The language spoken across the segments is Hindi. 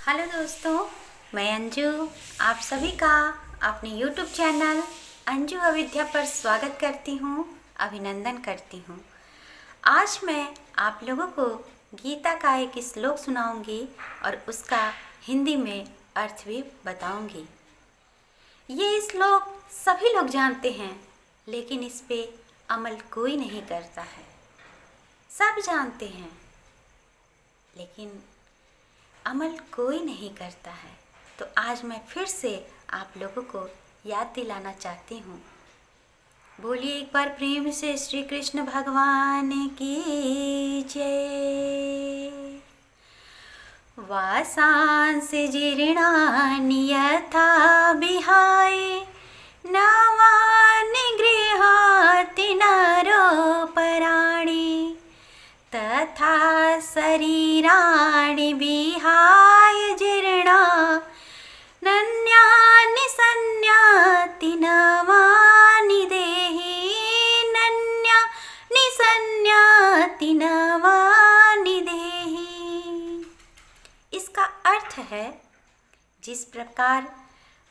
हेलो दोस्तों, मैं अंजू आप सभी का अपने YouTube चैनल अंजू अविद्या पर स्वागत करती हूँ, अभिनंदन करती हूँ। आज मैं आप लोगों को गीता का एक श्लोक सुनाऊंगी और उसका हिंदी में अर्थ भी बताऊंगी। ये श्लोक सभी लोग जानते हैं, लेकिन इस पे अमल कोई नहीं करता है। सब जानते हैं, लेकिन अमल कोई नहीं करता है। तो आज मैं फिर से आप लोगों को याद दिलाना चाहती हूँ। बोलिए एक बार प्रेम से श्री कृष्ण भगवान की जय। वासांस जीर्णानि यथा विहाय नवानि गृहाति नरोपराणि तथा शरीराणि विहाय जीर्णा नन्यानि सन्याति नवानि देहि नन्यानि सन्याति नवानि देहि। इसका अर्थ है, जिस प्रकार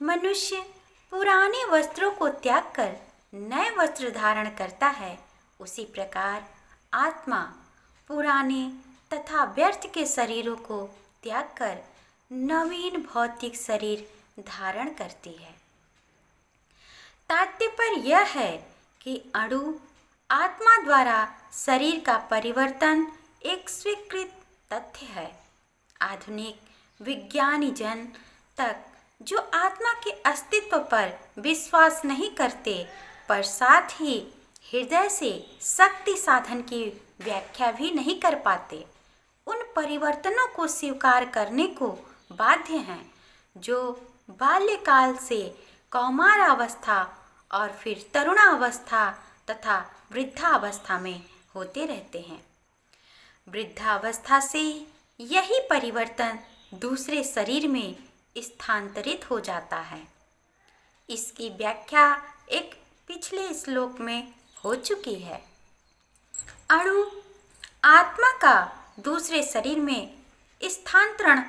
मनुष्य पुराने वस्त्रों को त्याग कर नए वस्त्र धारण करता है, उसी प्रकार आत्मा पुराने तथा व्यर्थ के शरीरों को त्याग कर नवीन भौतिक शरीर धारण करती है। तात्पर्य यह है कि अणु आत्मा द्वारा शरीर का परिवर्तन एक स्वीकृत तथ्य है। आधुनिक विज्ञानी जन तक जो आत्मा के अस्तित्व पर विश्वास नहीं करते, पर साथ ही हृदय से शक्ति साधन की व्याख्या भी नहीं कर पाते, उन परिवर्तनों को स्वीकार करने को बाध्य हैं जो बाल्यकाल से कौमारावस्था और फिर तरुणावस्था तथा वृद्धावस्था में होते रहते हैं। वृद्धावस्था से यही परिवर्तन दूसरे शरीर में स्थानांतरित हो जाता है। इसकी व्याख्या एक पिछले श्लोक में हो चुकी है। अणु आत्मा का दूसरे शरीर में स्थानांतरण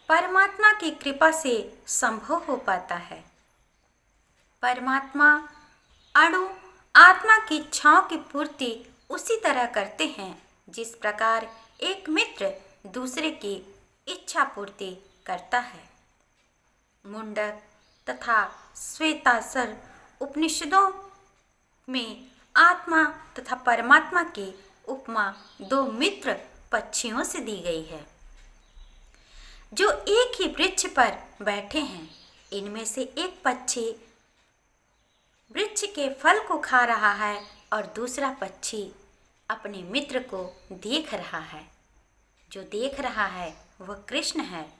परमात्मा की कृपा से संभव हो पाता है। परमात्मा अणु आत्मा की इच्छाओं की पूर्ति उसी तरह करते हैं जिस प्रकार एक मित्र दूसरे की इच्छा पूर्ति करता है। मुंडक तथा श्वेतासर उपनिषदों में आत्मा तथा परमात्मा की उपमा दो मित्र पक्षियों से दी गई है, जो एक ही वृक्ष पर बैठे हैं। इनमें से एक पक्षी वृक्ष के फल को खा रहा है और दूसरा पक्षी अपने मित्र को देख रहा है। जो देख रहा है वह कृष्ण है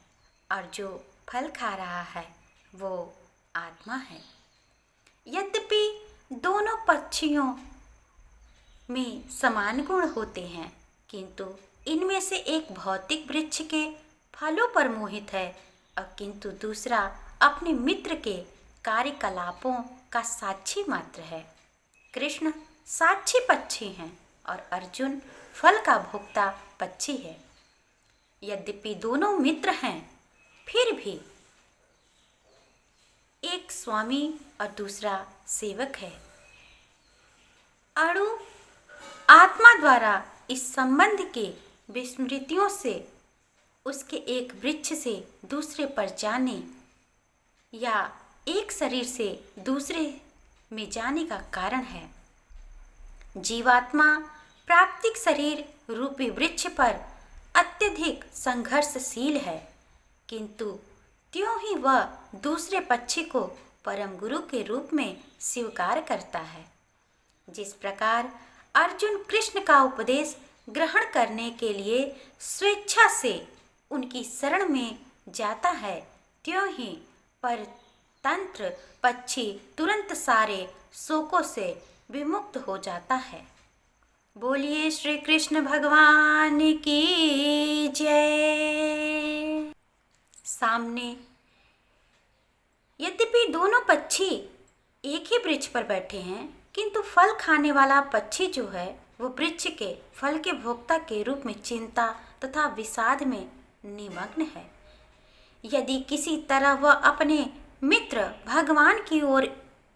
और जो फल खा रहा है वो आत्मा है। यद्यपि दोनों पक्षियों में समान गुण होते हैं, किंतु इनमें से एक भौतिक वृक्ष के फलों पर मोहित है और किंतु दूसरा अपने मित्र के कार्यकलापों का साक्षी मात्र है। कृष्ण साक्षी पक्षी हैं और अर्जुन फल का भोक्ता पक्षी है। यद्यपि दोनों मित्र हैं, फिर भी एक स्वामी और दूसरा सेवक है। अणु आत्मा द्वारा इस संबंध के विस्मृतियों से उसके एक वृक्ष से दूसरे पर जाने या एक शरीर से दूसरे में जाने का कारण है। जीवात्मा प्राकृतिक शरीर रूपी वृक्ष पर अत्यधिक संघर्षशील है, किंतु त्यों ही वह दूसरे पक्षी को परम गुरु के रूप में स्वीकार करता है। जिस प्रकार अर्जुन कृष्ण का उपदेश ग्रहण करने के लिए स्वेच्छा से उनकी शरण में जाता है, त्यों ही परतंत्र पक्षी तुरंत सारे शोकों से विमुक्त हो जाता है। बोलिए श्री कृष्ण भगवान की जय। सामने यद्यपि दोनों पक्षी एक ही वृक्ष पर बैठे हैं, किंतु फल खाने वाला पक्षी जो है वो वृक्ष के फल के भोक्ता के रूप में चिंता तथा विषाद में निमग्न है। यदि किसी तरह वह अपने मित्र भगवान की ओर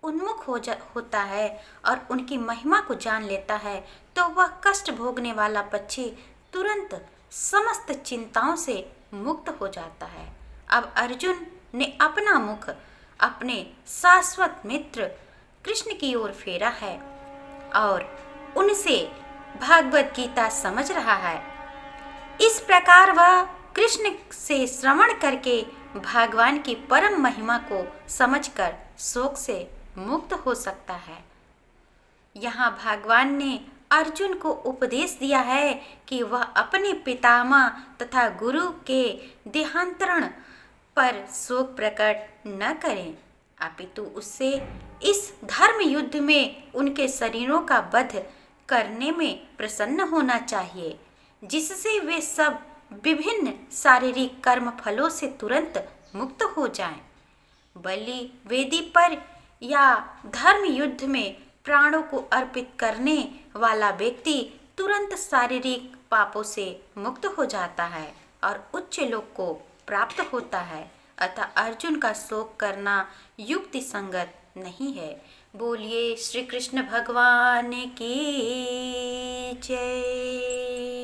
उन्मुख होता है और उनकी महिमा को जान लेता है, तो वह कष्ट भोगने वाला पक्षी तुरंत समस्त चिंताओं से मुक्त हो जाता है। अब अर्जुन ने अपना मुख अपने शाश्वत मित्र कृष्ण की ओर फेरा है और उनसे भागवत गीता समझ रहा है। इस प्रकार वह कृष्ण से श्रवण करके भगवान की परम महिमा को समझकर शोक से मुक्त हो सकता है। यहाँ भगवान ने अर्जुन को उपदेश दिया है कि वह अपने पितामह तथा गुरु के देहांतरण पर शोक प्रकट न करें, अपितु उससे इस धर्म युद्ध में उनके शरीरों का वध करने में प्रसन्न होना चाहिए, जिससे वे सब विभिन्न शारीरिक कर्म फलों से तुरंत मुक्त हो जाएं। बलि वेदी पर या धर्म युद्ध में प्राणों को अर्पित करने वाला व्यक्ति तुरंत शारीरिक पापों से मुक्त हो जाता है और उच्च लोक को प्राप्त होता है। अतः अर्जुन का शोक करना युक्ति संगत नहीं है। बोलिए श्री कृष्ण भगवान की जय।